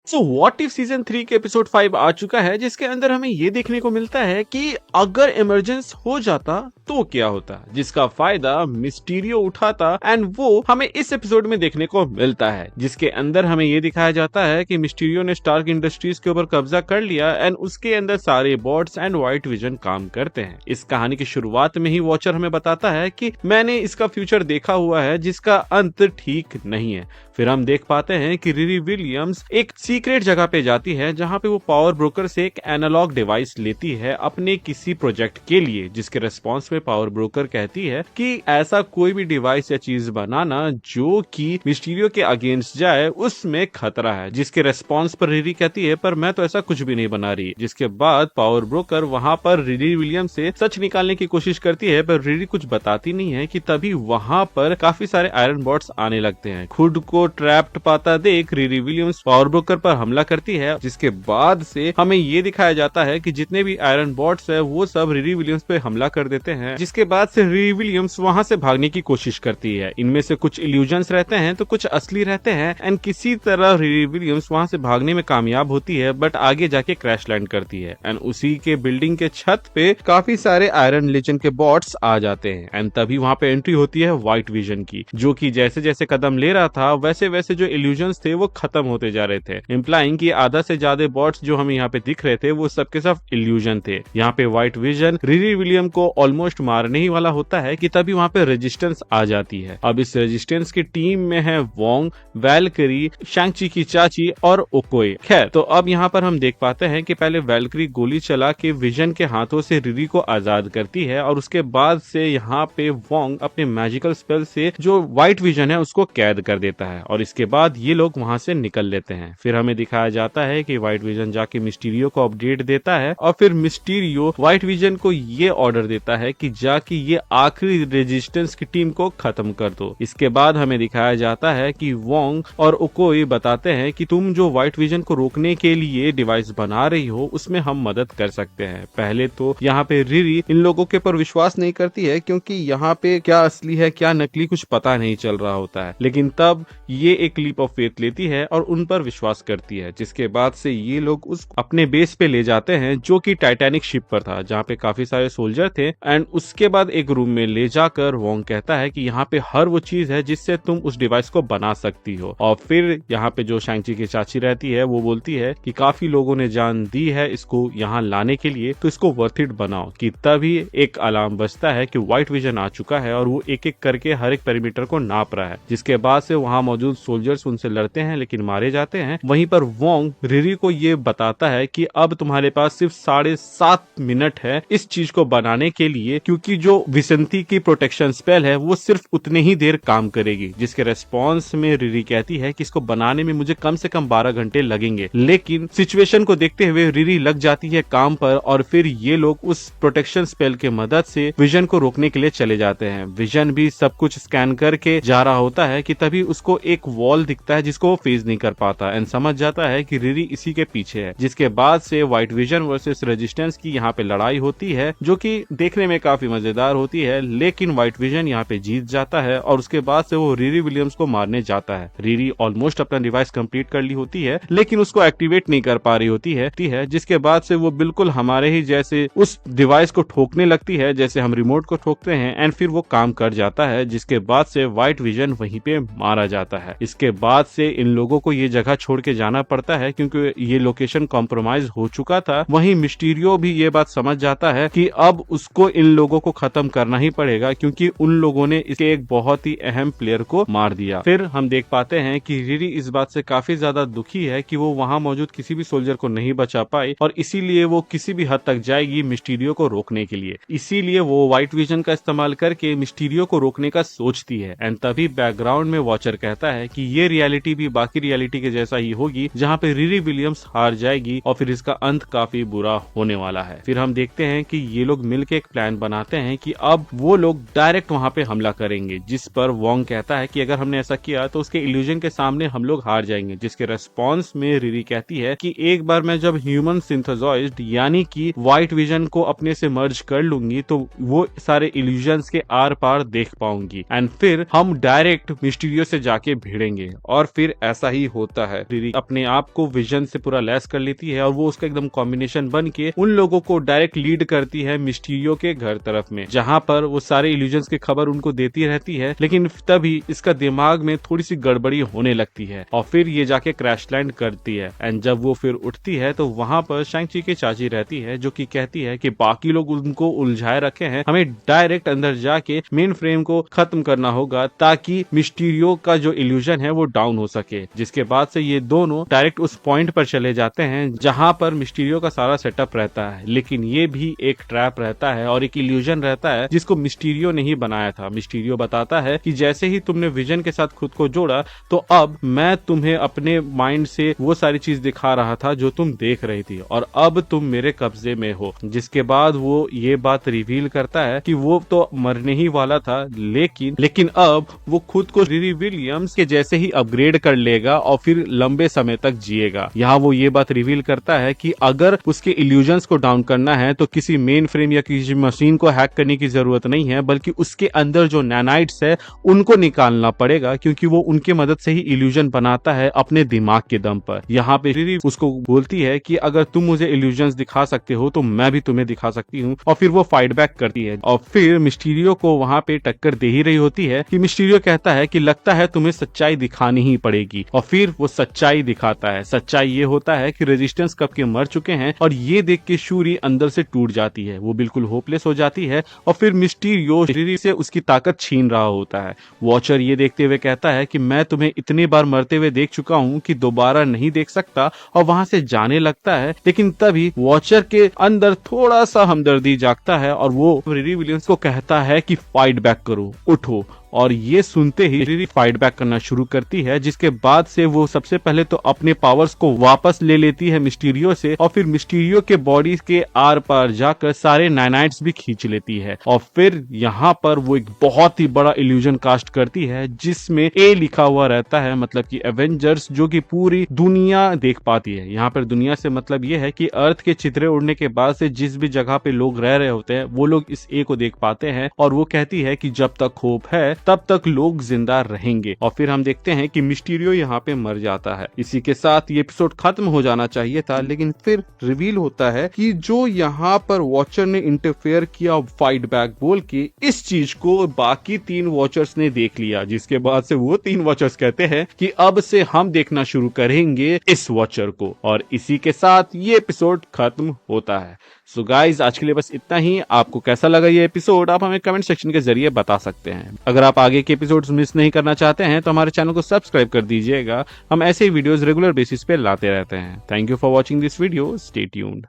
So what if season 3 के episode 5 आ चुका है, जिसके अंदर हमें ये देखने को मिलता है कि अगर इमरजेंस हो जाता तो क्या होता, जिसका फायदा मिस्टीरियो उठाता एंड वो हमें इस एपिसोड में देखने को मिलता है, जिसके अंदर हमें ये दिखाया जाता है कि मिस्टीरियो ने स्टार्क इंडस्ट्रीज के ऊपर कब्जा कर लिया एंड उसके अंदर सारे बॉट्स एंड व्हाइट विजन काम करते हैं। इस कहानी की शुरुआत में ही वॉचर हमें बताता है कि मैंने इसका फ्यूचर देखा हुआ है जिसका अंत ठीक नहीं है। फिर हम देख पाते हैं कि रिरी विलियम्स एक सीक्रेट जगह पे जाती है जहां पे वो पावर ब्रोकर से एक एनालॉग डिवाइस लेती है अपने किसी प्रोजेक्ट के लिए, जिसके रिस्पॉन्स में पावर ब्रोकर कहती है कि ऐसा कोई भी डिवाइस या चीज बनाना जो कि मिस्टीरियो के अगेंस्ट जाए उसमें खतरा है, जिसके रिस्पॉन्स पर रिरी कहती है पर मैं तो ऐसा कुछ भी नहीं बना रही। जिसके बाद पावर ब्रोकर वहां पर रिरी विलियम्स से सच निकालने की कोशिश करती है पर रिरी कुछ बताती नहीं है कि तभी वहां पर काफी सारे आयरन बॉट्स आने लगते हैं। खुद को ट्रैप्ड पाता देख रिरी विलियम्स पावर ब्रोकर पर हमला करती है, जिसके बाद से हमें ये दिखाया जाता है कि जितने भी आयरन बॉट्स है वो सब रिरी विलियम्स पे हमला कर देते हैं, जिसके बाद से रिरी विलियम्स वहां से भागने की कोशिश करती है। इनमें से कुछ इल्यूजन्स रहते हैं तो कुछ असली रहते हैं एंड किसी तरह रिरी विलियम्स वहां से भागने में कामयाब होती है, बट आगे जाके क्रैश लैंड करती है एंड उसी के बिल्डिंग के छत पे काफी सारे आयरन लेजेंड के बॉट्स आ जाते हैं एंड तभी वहां पे एंट्री होती है व्हाइट विजन की, जो कि जैसे जैसे कदम ले रहा था वैसे वैसे जो इल्यूजन्स थे वो खत्म होते जा रहे थे, इम्प्लाइंग कि आधा से ज्यादा बॉट्स जो हमें यहाँ पे दिख रहे थे वो सबके सब इल्यूजन थे। यहाँ पे व्हाइट विजन रिरी विलियम को ऑलमोस्ट मारने ही वाला होता है कि तभी वहाँ पे रेजिस्टेंस आ जाती है। अब इस रेजिस्टेंस की टीम में है वोंग, वैल्करी, शैंग-ची की चाची और ओकोए। खैर, तो अब यहाँ पर हम देख पाते हैं कि पहले वैल्करी गोली चला के विजन के हाथों से रिरी को आजाद करती है और उसके बाद से यहाँ पे वोंग अपने मैजिकल स्पेल से जो व्हाइट विजन है उसको कैद कर देता है और इसके बाद ये लोग वहां से निकल लेते हैं। फिर हमें दिखाया जाता है कि व्हाइट विजन जाके मिस्टीरियो को अपडेट देता है और फिर मिस्टीरियो व्हाइट विजन को ये ऑर्डर देता है कि जाके ये आखिरी रेजिस्टेंस की टीम को खत्म कर दो। इसके बाद हमें दिखाया जाता है कि वोंग और ओकोई बताते हैं कि तुम जो व्हाइट विजन को रोकने के लिए डिवाइस बना रही हो उसमें हम मदद कर सकते हैं। पहले तो यहाँ पे रिरी इन लोगों के ऊपर विश्वास नहीं करती है क्योंकि यहाँ पे क्या असली है क्या नकली कुछ पता नहीं चल रहा होता है, लेकिन तब ये एक लीप ऑफ फेथ लेती है और उन पर विश्वास करती है, जिसके बाद से ये लोग उस अपने बेस पे ले जाते हैं जो कि टाइटैनिक शिप पर था जहाँ पे काफी सारे सोल्जर थे एंड उसके बाद एक रूम में ले जाकर वोंग कहता है कि यहाँ पे हर वो चीज है जिससे तुम उस डिवाइस को बना सकती हो। और फिर यहाँ पे जो शैंग-ची की चाची रहती है वो बोलती है कि काफी लोगों ने जान दी है इसको यहाँ लाने के लिए तो इसको वर्थ इट बनाओ। कि तभी एक अलार्म बजता है कि व्हाइट विजन आ चुका है और वो एक एक करके हर एक पेरीमीटर को नाप रहा है, जिसके बाद से वहाँ मौजूद सोल्जर्स उनसे लड़ते हैं लेकिन मारे जाते हैं। वहीं पर वोंग रिरी को ये बताता है कि अब तुम्हारे पास सिर्फ 7.5 मिनट है इस चीज को बनाने के लिए, क्योंकि जो विसंती की प्रोटेक्शन स्पेल है वो सिर्फ उतने ही देर काम करेगी। जिसके रेस्पॉन्स में रिरी कहती है कि इसको बनाने में मुझे कम से कम 12 घंटे लगेंगे, लेकिन सिचुएशन को देखते हुए रिरी लग जाती है काम पर और फिर ये लोग उस प्रोटेक्शन स्पेल के मदद से विजन को रोकने के लिए चले जाते हैं। विजन भी सब कुछ स्कैन करके जा रहा होता है कि तभी उसको एक वॉल दिखता है जिसको वो फेस नहीं कर पाता एंड समझ जाता है कि रिरी इसी के पीछे है। जिसके बाद से व्हाइट विजन वर्सेस रेजिस्टेंस की यहाँ पे लड़ाई होती है जो कि देखने में काफी मजेदार होती है, लेकिन व्हाइट विजन यहाँ पे जीत जाता है और उसके बाद से वो रिरी विलियम्स को मारने जाता है। रिरी ऑलमोस्ट अपना डिवाइस कंप्लीट कर ली होती है लेकिन उसको एक्टिवेट नहीं कर पा रही होती है, जिसके बाद से वो बिल्कुल हमारे ही जैसे उस डिवाइस को ठोकने लगती है जैसे हम रिमोट को ठोकते हैं एंड फिर वो काम कर जाता है, जिसके बाद से व्हाइट विजन वहीं पे मारा जाता है। इसके बाद से इन लोगों को ये जगह छोड़ के जाना पड़ता है क्योंकि ये लोकेशन कॉम्प्रोमाइज हो चुका था। वहीं मिस्टीरियो भी ये बात समझ जाता है कि अब उसको इन लोगों को खत्म करना ही पड़ेगा क्योंकि उन लोगों ने इसके एक बहुत ही अहम प्लेयर को मार दिया। फिर हम देख पाते हैं कि रिरी इस बात से काफी ज्यादा दुखी है कि वो वहां मौजूद किसी भी सोल्जर को नहीं बचा पाई और इसीलिए वो किसी भी हद तक जाएगी मिस्टीरियो को रोकने के लिए। इसीलिए वो व्हाइट विजन का इस्तेमाल करके मिस्टीरियो को रोकने का सोचती है एंड तभी बैकग्राउंड में वॉचर कहता है कि ये रियलिटी भी बाकी रियलिटी के जैसा ही होगी जहाँ पे रिरी विलियम्स हार जाएगी और फिर इसका अंत काफी बुरा होने वाला है। फिर हम देखते हैं कि ये लोग मिलके एक प्लान बनाते हैं कि अब वो लोग डायरेक्ट वहाँ पे हमला करेंगे, जिस पर वोंग कहता है कि अगर हमने ऐसा किया तो उसके इल्यूजन के सामने हम लोग हार जाएंगे। जिसके रेस्पॉन्स में रिरी कहती है कि एक बार मैं जब ह्यूमन सिंथेसाइज्ड यानी कि व्हाइट विजन को अपने से मर्ज कर लूंगी तो वो सारे इल्यूजन्स के आर पार देख पाऊंगी एंड फिर हम डायरेक्ट मिस्टीरियो से जाके भिड़ेंगे और फिर ऐसा ही होता है। रिरी अपने आप को विजन से पूरा लैस कर लेती है और वो उसका एकदम कॉम्बिनेशन बन के उन लोगों को डायरेक्ट लीड करती है मिस्टीरियो के घर तरफ में, जहां पर वो सारे इल्यूजन्स की खबर उनको देती रहती है। लेकिन तभी इसका दिमाग में थोड़ी सी गड़बड़ी होने लगती है और फिर ये जाके क्रैश लैंड करती है। एंड जब वो फिर उठती है तो वहां पर शैंग-ची की चाची रहती है, जो कि कहती है कि बाकी लोग उनको उलझाए रखे हैं, हमें डायरेक्ट अंदर जाके मेन फ्रेम को खत्म करना होगा ताकि मिस्टीरियो का जो इल्यूजन है वो डाउन हो सके। जिसके बाद से ये दोनों डायरेक्ट उस पॉइंट पर चले जाते हैं जहां पर मिस्टीरियो का सारा सेटअप रहता है। लेकिन ये भी एक ट्रैप रहता है और एक इल्यूजन रहता है जिसको मिस्टीरियो ने ही बनाया था। मिस्टीरियो बताता है कि जैसे ही तुमने विजन के साथ खुद को जोड़ा तो अब मैं तुम्हें अपने माइंड से वो सारी चीज दिखा रहा था जो तुम देख रही थी और अब तुम मेरे कब्जे में हो। जिसके बाद वो ये बात रिवील करता है कि वो तो मरने ही वाला था, लेकिन अब वो खुद को रिरी विलियम्स के जैसे ही अपग्रेड कर लेगा और फिर लंबे समय तक जिएगा। यहाँ वो ये बात रिवील करता है कि अगर उसके इल्यूजन्स को डाउन करना है तो किसी मेन फ्रेम या किसी मशीन को हैक करने की जरूरत नहीं है, बल्कि उसके अंदर जो नैनाइट्स है उनको निकालना पड़ेगा, क्योंकि वो उनके मदद से ही इल्यूजन बनाता है अपने दिमाग के दम पर। यहाँ पे रिरी उसको बोलती है कि अगर तुम मुझे इल्यूजन्स दिखा सकते हो तो मैं भी तुम्हें दिखा सकती हूँ, और फिर वो फाइट बैक करती है और फिर मिस्टीरियो को वहाँ पे टक्कर दे ही रही होती है कि मिस्टीरियो कहता है कि लगता है तुम्हें सच्चाई दिखानी ही पड़ेगी, और फिर वो सच्चाई दिखाता है। सच्चाई ये होता है कि रेजिस्टेंस कब के मर चुके हैं, और ये देख के शूरी अंदर से टूट जाती है, वो बिल्कुल होपलेस हो जाती है और फिर मिस्टीरियो रिरी से उसकी ताकत छीन रहा होता है। वॉचर ये देखते हुए कहता है कि मैं तुम्हें इतनी बार मरते हुए देख चुका हूँ कि दोबारा नहीं देख सकता, और वहां से जाने लगता है। लेकिन तभी वॉचर के अंदर थोड़ा सा हमदर्दी जागता है और वो रिरी विलियम्स को कहता है कि फाइट बैक करो, उठो। और ये सुनते ही रिरी फाइट बैक करना शुरू करती है, जिसके बाद से वो सबसे पहले तो अपने पावर्स को वापस ले लेती है मिस्टीरियो से, और फिर मिस्टीरियो के बॉडी के आर पार जाकर सारे नैनाइट्स भी खींच लेती है। और फिर यहाँ पर वो एक बहुत ही बड़ा इल्यूजन कास्ट करती है जिसमें ए लिखा हुआ रहता है, मतलब कि एवेंजर्स, जो कि पूरी दुनिया देख पाती है। यहाँ पर दुनिया से मतलब ये है कि अर्थ के चित्रे उड़ने के बाद से जिस भी जगह पे लोग रह रहे होते हैं वो लोग इस ए को देख पाते हैं, और वो कहती है कि जब तक होप है तब तक लोग जिंदा रहेंगे। और फिर हम देखते हैं कि मिस्टीरियो यहाँ पे मर जाता है। इसी के साथ ये एपिसोड खत्म हो जाना चाहिए था, लेकिन फिर रिवील होता है कि जो यहाँ पर वॉचर ने इंटरफेयर किया फाइट बैक बोल के, इस चीज को बाकी 3 वॉचर्स ने देख लिया। जिसके बाद से वो 3 वॉचर्स कहते हैं कि अब से हम देखना शुरू करेंगे इस वॉचर को, और इसी के साथ ये एपिसोड खत्म होता है। सो गाइज, आज के लिए बस इतना ही। आपको कैसा लगा ये एपिसोड आप हमें कमेंट सेक्शन के जरिए बता सकते हैं। अगर आप आगे के एपिसोड्स मिस नहीं करना चाहते हैं तो हमारे चैनल को सब्सक्राइब कर दीजिएगा। हम ऐसे ही वीडियोस रेगुलर बेसिस पे लाते रहते हैं। Thank you for watching this video. Stay tuned.